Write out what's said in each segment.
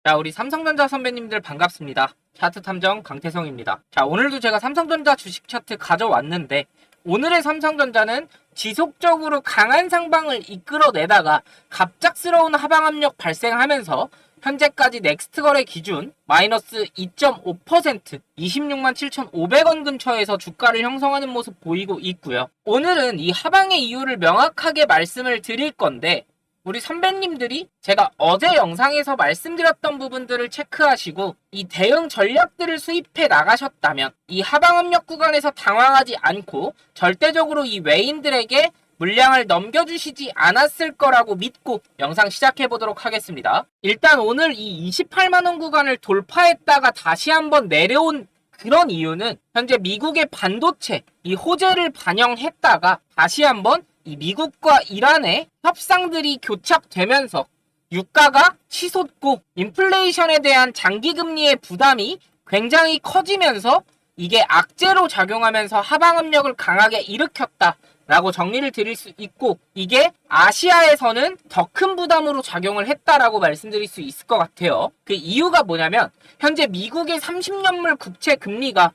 자, 우리 삼성전자 선배님들 반갑습니다. 차트 탐정 강태성입니다. 자, 오늘도 제가 삼성전자 주식 차트 가져왔는데 오늘의 삼성전자는 지속적으로 강한 상방을 이끌어내다가 갑작스러운 하방 압력 발생하면서 현재까지 넥스트 거래 기준 마이너스 2.5% 26만 7,500원 근처에서 주가를 형성하는 모습 보이고 있고요. 오늘은 이 하방의 이유를 명확하게 말씀을 드릴 건데 우리 선배님들이 제가 어제 영상에서 말씀드렸던 부분들을 체크하시고 이 대응 전략들을 수입해 나가셨다면 이 하방 압력 구간에서 당황하지 않고 절대적으로 이 외인들에게 물량을 넘겨주시지 않았을 거라고 믿고 영상 시작해 보도록 하겠습니다. 일단 오늘 이 28만원 구간을 돌파했다가 다시 한번 내려온 그런 이유는 현재 미국의 반도체 이 호재를 반영했다가 다시 한번 이 미국과 이란의 협상들이 교착되면서 유가가 치솟고 인플레이션에 대한 장기금리의 부담이 굉장히 커지면서 이게 악재로 작용하면서 하방 압력을 강하게 일으켰다라고 정리를 드릴 수 있고 이게 아시아에서는 더 큰 부담으로 작용을 했다라고 말씀드릴 수 있을 것 같아요. 그 이유가 뭐냐면 현재 미국의 30년물 국채 금리가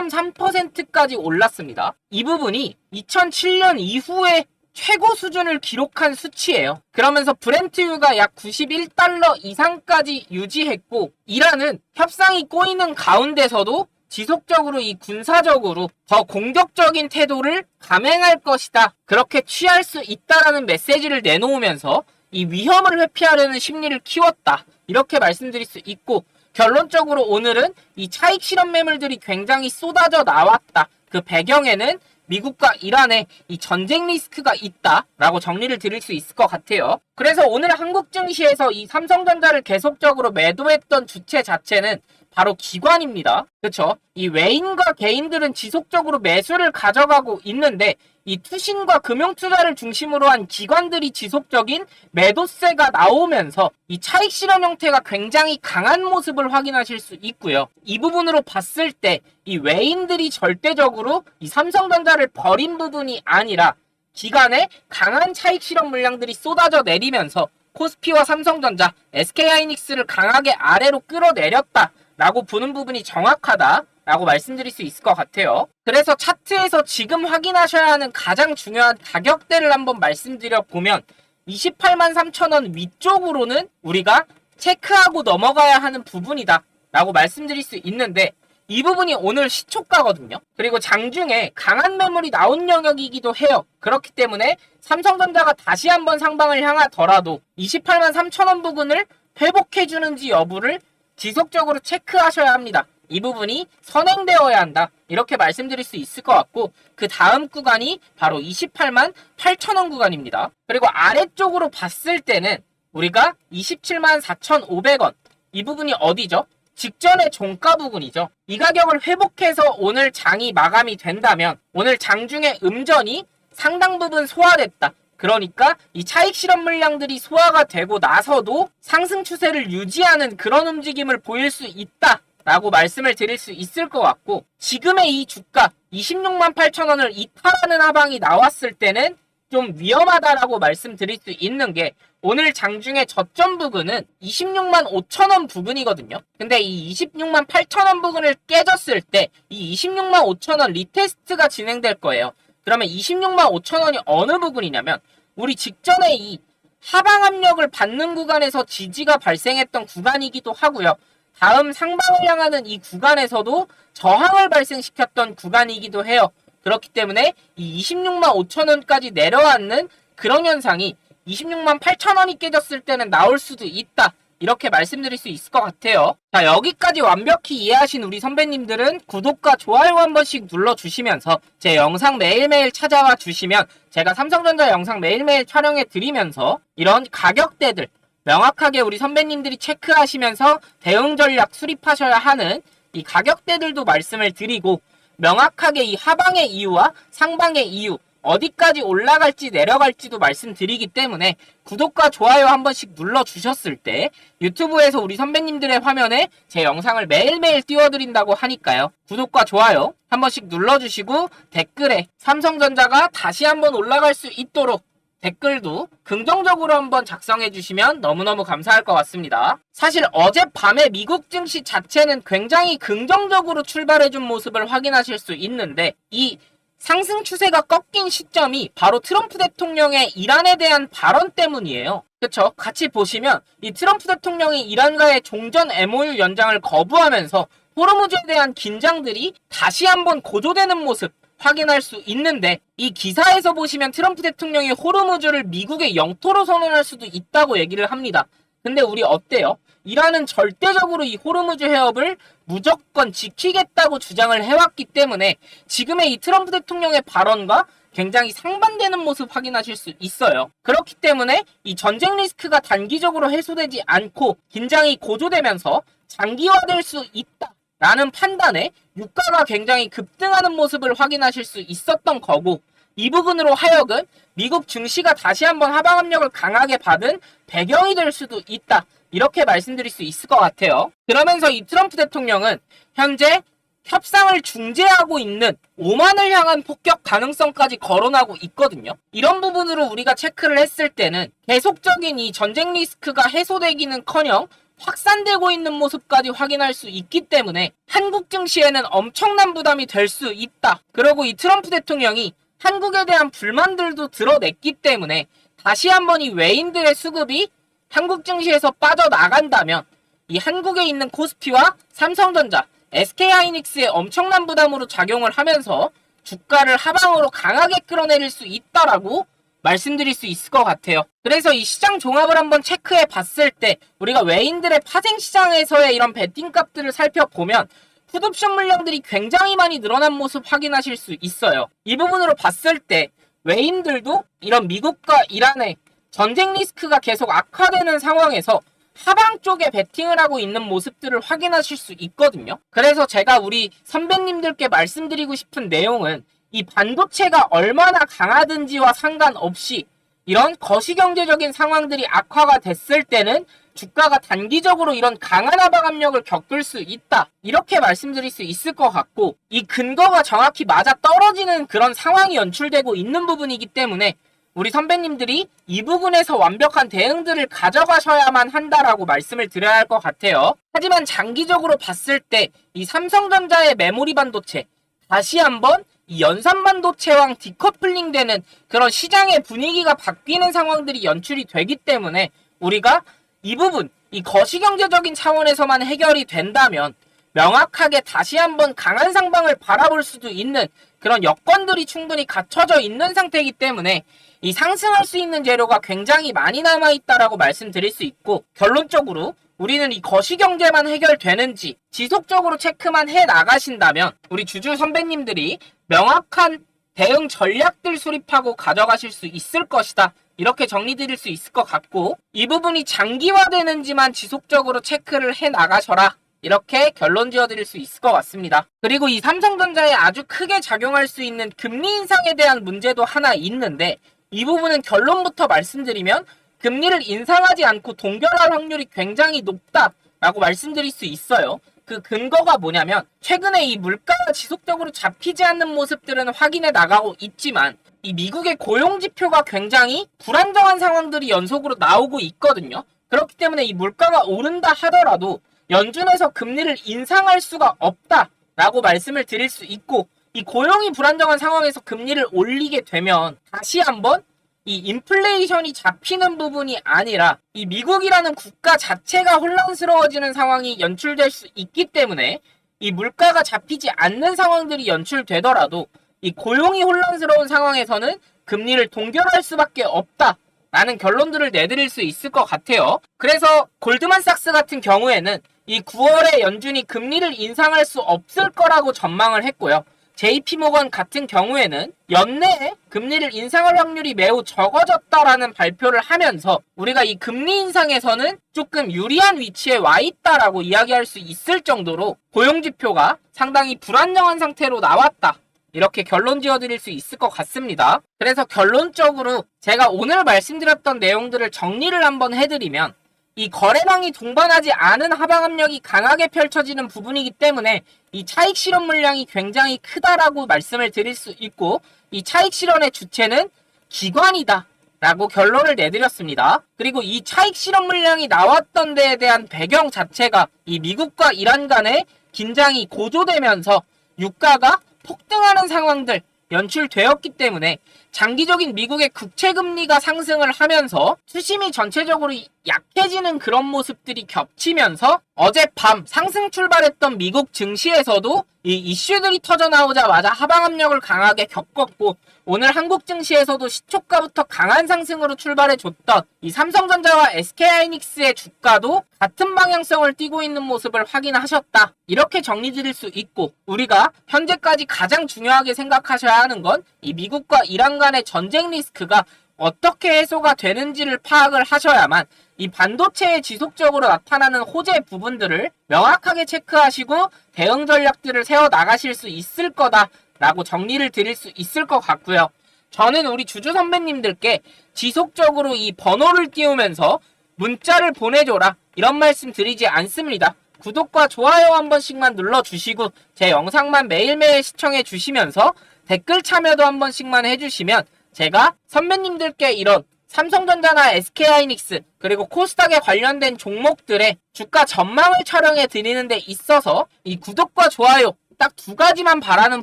5.3%까지 올랐습니다. 이 부분이 2007년 이후에 최고 수준을 기록한 수치예요. 그러면서 브렌트유가 약 91달러 이상까지 유지했고 이란은 협상이 꼬이는 가운데서도 지속적으로 이 군사적으로 더 공격적인 태도를 감행할 것이다. 그렇게 취할 수 있다라는 메시지를 내놓으면서 이 위험을 회피하려는 심리를 키웠다. 이렇게 말씀드릴 수 있고 결론적으로 오늘은 이 차익 실현 매물들이 굉장히 쏟아져 나왔다. 그 배경에는 미국과 이란의 이 전쟁 리스크가 있다라고 정리를 드릴 수 있을 것 같아요. 그래서 오늘 한국 증시에서 이 삼성전자를 계속적으로 매도했던 주체 자체는 바로 기관입니다. 그렇죠? 이 외인과 개인들은 지속적으로 매수를 가져가고 있는데 이 투신과 금융투자를 중심으로 한 기관들이 지속적인 매도세가 나오면서 이 차익 실현 형태가 굉장히 강한 모습을 확인하실 수 있고요. 이 부분으로 봤을 때 이 외인들이 절대적으로 이 삼성전자를 버린 부분이 아니라 기관의 강한 차익 실현 물량들이 쏟아져 내리면서 코스피와 삼성전자, SK하이닉스를 강하게 아래로 끌어내렸다 라고 보는 부분이 정확하다라고 말씀드릴 수 있을 것 같아요. 그래서 차트에서 지금 확인하셔야 하는 가장 중요한 가격대를 한번 말씀드려 보면 28만 3천원 위쪽으로는 우리가 체크하고 넘어가야 하는 부분이다 라고 말씀드릴 수 있는데 이 부분이 오늘 시초가거든요. 그리고 장중에 강한 매물이 나온 영역이기도 해요. 그렇기 때문에 삼성전자가 다시 한번 상방을 향하더라도 28만 3천원 부근을 회복해주는지 여부를 지속적으로 체크하셔야 합니다. 이 부분이 선행되어야 한다. 이렇게 말씀드릴 수 있을 것 같고 그 다음 구간이 바로 28만 8천원 구간입니다. 그리고 아래쪽으로 봤을 때는 우리가 27만 4,500원 이 부분이 어디죠? 직전의 종가 부분이죠. 이 가격을 회복해서 오늘 장이 마감이 된다면 오늘 장중에 음전이 상당 부분 소화됐다. 그러니까 이 차익 실현 물량들이 소화가 되고 나서도 상승 추세를 유지하는 그런 움직임을 보일 수 있다라고 말씀을 드릴 수 있을 것 같고 지금의 이 주가 26만 8천원을 이탈하는 하방이 나왔을 때는 좀 위험하다라고 말씀드릴 수 있는 게 오늘 장중에 저점 부근은 26만 5천원 부근이거든요. 근데 이 26만 8천원 부근을 깨졌을 때 이 26만 5천원 리테스트가 진행될 거예요. 그러면 26만 5천원이 어느 부분이냐면 우리 직전에 이 하방 압력을 받는 구간에서 지지가 발생했던 구간이기도 하고요. 다음 상방을 향하는 이 구간에서도 저항을 발생시켰던 구간이기도 해요. 그렇기 때문에 이 26만 5천원까지 내려앉는 그런 현상이 26만 8천원이 깨졌을 때는 나올 수도 있다. 이렇게 말씀드릴 수 있을 것 같아요. 자, 여기까지 완벽히 이해하신 우리 선배님들은 구독과 좋아요 한 번씩 눌러주시면서 제 영상 매일매일 찾아와 주시면 제가 삼성전자 영상 매일매일 촬영해 드리면서 이런 가격대들 명확하게 우리 선배님들이 체크하시면서 대응 전략 수립하셔야 하는 이 가격대들도 말씀을 드리고 명확하게 이 하방의 이유와 상방의 이유 어디까지 올라갈지 내려갈지도 말씀드리기 때문에 구독과 좋아요 한 번씩 눌러주셨을 때 유튜브에서 우리 선배님들의 화면에 제 영상을 매일매일 띄워드린다고 하니까요. 구독과 좋아요 한 번씩 눌러주시고 댓글에 삼성전자가 다시 한번 올라갈 수 있도록 댓글도 긍정적으로 한번 작성해 주시면 너무너무 감사할 것 같습니다. 사실 어젯밤에 미국 증시 자체는 굉장히 긍정적으로 출발해 준 모습을 확인하실 수 있는데 이 상승 추세가 꺾인 시점이 바로 트럼프 대통령의 이란에 대한 발언 때문이에요. 그렇죠? 같이 보시면 이 트럼프 대통령이 이란과의 종전 MOU 연장을 거부하면서 호르무즈에 대한 긴장들이 다시 한번 고조되는 모습 확인할 수 있는데 이 기사에서 보시면 트럼프 대통령이 호르무즈를 미국의 영토로 선언할 수도 있다고 얘기를 합니다. 근데 우리 어때요? 이란은 절대적으로 이 호르무즈 해협을 무조건 지키겠다고 주장을 해왔기 때문에 지금의 이 트럼프 대통령의 발언과 굉장히 상반되는 모습 확인하실 수 있어요. 그렇기 때문에 이 전쟁 리스크가 단기적으로 해소되지 않고 긴장이 고조되면서 장기화될 수 있다 라는 판단에 유가가 굉장히 급등하는 모습을 확인하실 수 있었던 거고 이 부분으로 하여금 미국 증시가 다시 한번 하방 압력을 강하게 받은 배경이 될 수도 있다. 이렇게 말씀드릴 수 있을 것 같아요. 그러면서 이 트럼프 대통령은 현재 협상을 중재하고 있는 오만을 향한 폭격 가능성까지 거론하고 있거든요. 이런 부분으로 우리가 체크를 했을 때는 계속적인 이 전쟁 리스크가 해소되기는커녕 확산되고 있는 모습까지 확인할 수 있기 때문에 한국 증시에는 엄청난 부담이 될 수 있다. 그리고 이 트럼프 대통령이 한국에 대한 불만들도 드러냈기 때문에 다시 한번 이 외인들의 수급이 한국 증시에서 빠져나간다면 이 한국에 있는 코스피와 삼성전자, SK하이닉스의 엄청난 부담으로 작용을 하면서 주가를 하방으로 강하게 끌어내릴 수 있다라고 말씀드릴 수 있을 것 같아요. 그래서 이 시장 종합을 한번 체크해 봤을 때 우리가 외인들의 파생 시장에서의 이런 베팅 값들을 살펴보면 풋옵션 물량들이 굉장히 많이 늘어난 모습 확인하실 수 있어요. 이 부분으로 봤을 때 외인들도 이런 미국과 이란의 전쟁 리스크가 계속 악화되는 상황에서 하방 쪽에 베팅을 하고 있는 모습들을 확인하실 수 있거든요. 그래서 제가 우리 선배님들께 말씀드리고 싶은 내용은 이 반도체가 얼마나 강하든지와 상관없이 이런 거시경제적인 상황들이 악화가 됐을 때는 주가가 단기적으로 이런 강한 하방 압력을 겪을 수 있다. 이렇게 말씀드릴 수 있을 것 같고 이 근거가 정확히 맞아 떨어지는 그런 상황이 연출되고 있는 부분이기 때문에 우리 선배님들이 이 부분에서 완벽한 대응들을 가져가셔야만 한다라고 말씀을 드려야 할 것 같아요. 하지만 장기적으로 봤을 때 이 삼성전자의 메모리 반도체 다시 한번 이 연산 반도체랑 디커플링 되는 그런 시장의 분위기가 바뀌는 상황들이 연출이 되기 때문에 우리가 이 부분, 이 거시경제적인 차원에서만 해결이 된다면 명확하게 다시 한번 강한 상방을 바라볼 수도 있는 그런 여건들이 충분히 갖춰져 있는 상태이기 때문에 이 상승할 수 있는 재료가 굉장히 많이 남아있다라고 말씀드릴 수 있고 결론적으로 우리는 이 거시경제만 해결되는지 지속적으로 체크만 해 나가신다면 우리 주주 선배님들이 명확한 대응 전략들 수립하고 가져가실 수 있을 것이다. 이렇게 정리 드릴 수 있을 것 같고 이 부분이 장기화되는지만 지속적으로 체크를 해 나가셔라. 이렇게 결론 지어드릴 수 있을 것 같습니다. 그리고 이 삼성전자에 아주 크게 작용할 수 있는 금리 인상에 대한 문제도 하나 있는데 이 부분은 결론부터 말씀드리면 금리를 인상하지 않고 동결할 확률이 굉장히 높다라고 말씀드릴 수 있어요. 그 근거가 뭐냐면 최근에 이 물가가 지속적으로 잡히지 않는 모습들은 확인해 나가고 있지만 이 미국의 고용 지표가 굉장히 불안정한 상황들이 연속으로 나오고 있거든요. 그렇기 때문에 이 물가가 오른다 하더라도 연준에서 금리를 인상할 수가 없다라고 말씀을 드릴 수 있고 이 고용이 불안정한 상황에서 금리를 올리게 되면 다시 한번 이 인플레이션이 잡히는 부분이 아니라 이 미국이라는 국가 자체가 혼란스러워지는 상황이 연출될 수 있기 때문에 이 물가가 잡히지 않는 상황들이 연출되더라도 이 고용이 혼란스러운 상황에서는 금리를 동결할 수밖에 없다라는 결론들을 내드릴 수 있을 것 같아요. 그래서 골드만삭스 같은 경우에는 이 9월에 연준이 금리를 인상할 수 없을 거라고 전망을 했고요. JP모건 같은 경우에는 연내에 금리를 인상할 확률이 매우 적어졌다라는 발표를 하면서 우리가 이 금리 인상에서는 조금 유리한 위치에 와 있다라고 이야기할 수 있을 정도로 고용지표가 상당히 불안정한 상태로 나왔다. 이렇게 결론 지어드릴 수 있을 것 같습니다. 그래서 결론적으로 제가 오늘 말씀드렸던 내용들을 정리를 한번 해드리면 이 거래량이 동반하지 않은 하방 압력이 강하게 펼쳐지는 부분이기 때문에 이 차익 실현 물량이 굉장히 크다라고 말씀을 드릴 수 있고 이 차익 실현의 주체는 기관이다 라고 결론을 내드렸습니다. 그리고 이 차익 실험 물량이 나왔던 데에 대한 배경 자체가 이 미국과 이란 간의 긴장이 고조되면서 유가가 폭등하는 상황들 연출되었기 때문에 장기적인 미국의 국채금리가 상승을 하면서 수심이 전체적으로 약해지는 그런 모습들이 겹치면서 어젯밤 상승 출발했던 미국 증시에서도 이 이슈들이 터져나오자마자 하방 압력을 강하게 겪었고, 오늘 한국 증시에서도 시초가부터 강한 상승으로 출발해줬던 이 삼성전자와 SK하이닉스의 주가도 같은 방향성을 띠고 있는 모습을 확인하셨다. 이렇게 정리 드릴 수 있고, 우리가 현재까지 가장 중요하게 생각하셔야 하는 건 이 미국과 이란 간의 전쟁 리스크가 어떻게 해소가 되는지를 파악을 하셔야만 이 반도체에 지속적으로 나타나는 호재 부분들을 명확하게 체크하시고 대응 전략들을 세워 나가실 수 있을 거다라고 정리를 드릴 수 있을 것 같고요. 저는 우리 주주 선배님들께 지속적으로 이 번호를 띄우면서 문자를 보내줘라 이런 말씀 드리지 않습니다. 구독과 좋아요 한 번씩만 눌러주시고 제 영상만 매일매일 시청해 주시면서 댓글 참여도 한 번씩만 해주시면 제가 선배님들께 이런 삼성전자나 SK하이닉스 그리고 코스닥에 관련된 종목들의 주가 전망을 촬영해 드리는 데 있어서 이 구독과 좋아요 딱 두 가지만 바라는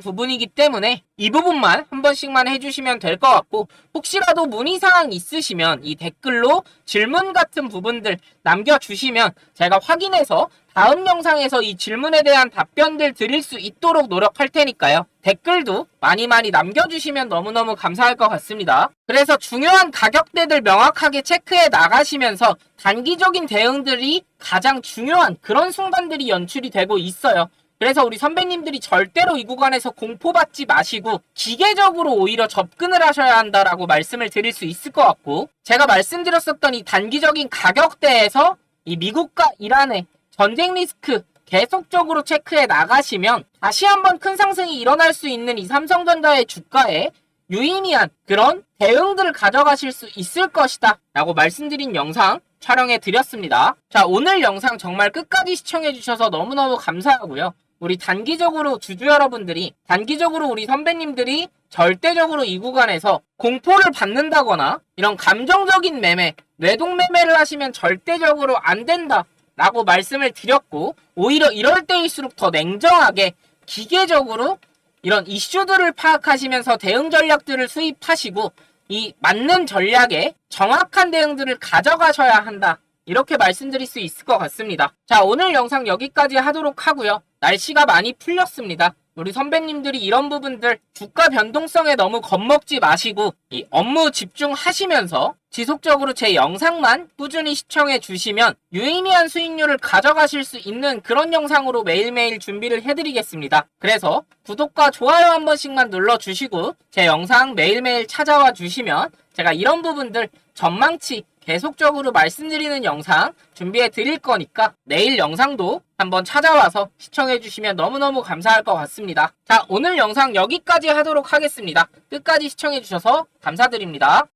부분이기 때문에 이 부분만 한 번씩만 해주시면 될 것 같고, 혹시라도 문의사항 있으시면 이 댓글로 질문 같은 부분들 남겨주시면 제가 확인해서 다음 영상에서 이 질문에 대한 답변들 드릴 수 있도록 노력할 테니까요. 댓글도 많이 남겨주시면 너무너무 감사할 것 같습니다. 그래서 중요한 가격대들 명확하게 체크해 나가시면서 단기적인 대응들이 가장 중요한 그런 순간들이 연출이 되고 있어요. 그래서 우리 선배님들이 절대로 이 구간에서 공포받지 마시고 기계적으로 오히려 접근을 하셔야 한다라고 말씀을 드릴 수 있을 것 같고, 제가 말씀드렸었던 이 단기적인 가격대에서 이 미국과 이란의 전쟁 리스크 계속적으로 체크해 나가시면 다시 한번 큰 상승이 일어날 수 있는 이 삼성전자의 주가에 유의미한 그런 대응들을 가져가실 수 있을 것이다 라고 말씀드린 영상 촬영해 드렸습니다. 자, 오늘 영상 정말 끝까지 시청해 주셔서 너무너무 감사하고요. 우리 단기적으로 주주 여러분들이, 단기적으로 우리 선배님들이 절대적으로 이 구간에서 공포를 받는다거나 이런 감정적인 매매, 뇌동 매매를 하시면 절대적으로 안 된다 라고 말씀을 드렸고, 오히려 이럴 때일수록 더 냉정하게 기계적으로 이런 이슈들을 파악하시면서 대응 전략들을 수입하시고 이 맞는 전략에 정확한 대응들을 가져가셔야 한다, 이렇게 말씀드릴 수 있을 것 같습니다. 자, 오늘 영상 여기까지 하도록 하고요. 날씨가 많이 풀렸습니다. 우리 선배님들이 이런 부분들 주가 변동성에 너무 겁먹지 마시고 이 업무 집중하시면서 지속적으로 제 영상만 꾸준히 시청해 주시면 유의미한 수익률을 가져가실 수 있는 그런 영상으로 매일매일 준비를 해드리겠습니다. 그래서 구독과 좋아요 한 번씩만 눌러주시고 제 영상 매일매일 찾아와 주시면 제가 이런 부분들 전망치 계속적으로 말씀드리는 영상 준비해 드릴 거니까 내일 영상도 한번 찾아와서 시청해 주시면 너무너무 감사할 것 같습니다. 자, 오늘 영상 여기까지 하도록 하겠습니다. 끝까지 시청해 주셔서 감사드립니다.